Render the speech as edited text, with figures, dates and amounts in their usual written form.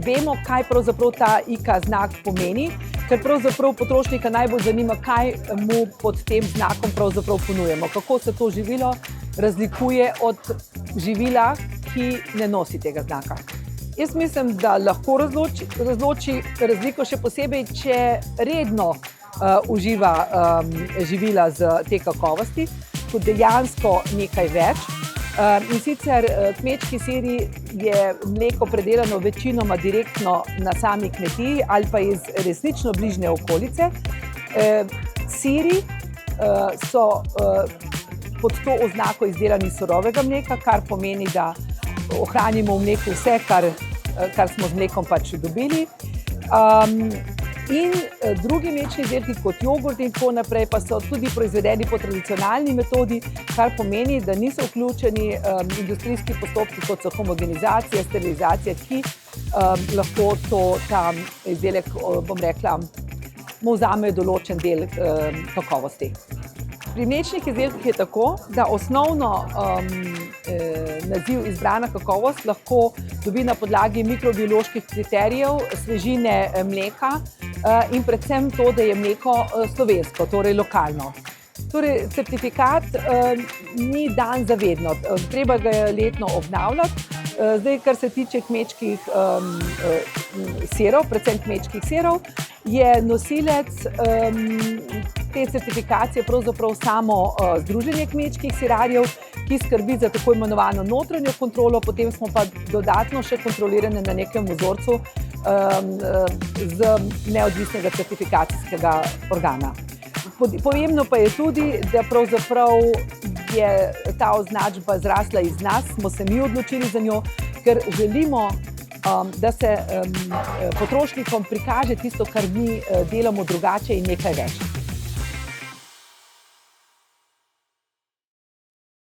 vemo, kaj pravzaprav ta IKA znak pomeni, ker pravzaprav potrošnika najbolj zanima, kaj mu pod tem znakom pravzaprav ponujemo, kako se to živilo razlikuje od živila, ki ne nosi tega znaka. Jaz mislim, da lahko razloči razliko, še posebej, če redno uživa živila z te kakovosti, kot dejansko nekaj več. In sicer kmečki siri je mleko predelano večinoma direktno na sami kmetiji ali pa iz resnično bližnje okolice. Siri so pod to oznako izdelani surovega mleka, kar pomeni, da ohranimo v mleku vse, kar smo z mlekom pač dobili. In drugi mlečni izdelki kot jogurt in tako naprej pa so tudi proizvedeni po tradicionalni metodi, kar pomeni, da niso vključeni industrijski postopki, kot so homogenizacija, sterilizacija, ki lahko ta izdelek, bom rekla, mu vzame določen del kakovosti. Pri mlečnih izdelkih je tako, da osnovno naziv izbrana kakovost lahko dobi na podlagi mikrobioloških kriterijev svežine mleka in predvsem to, da je mleko slovensko, torej lokalno. Torej, certifikat ni dan zavedno, treba ga je letno obnavljati. Zdaj, kar se tiče kmečkih sirov, predvsem kmečkih sirov, je nosilec te certifikacije pravzaprav samo Združenje kmečkih sirarjev, ki skrbi za tako imenovano notranjo kontrolo, potem smo pa dodatno še kontrolirani na nekem vzorcu z neodvisnega certifikacijskega organa. Pomembno pa je tudi, da pravzaprav je ta označba zrasla iz nas, smo se mi odločili za njo, ker želimo, da se potrošnikom prikaže tisto, kar mi delamo drugače in nekaj več.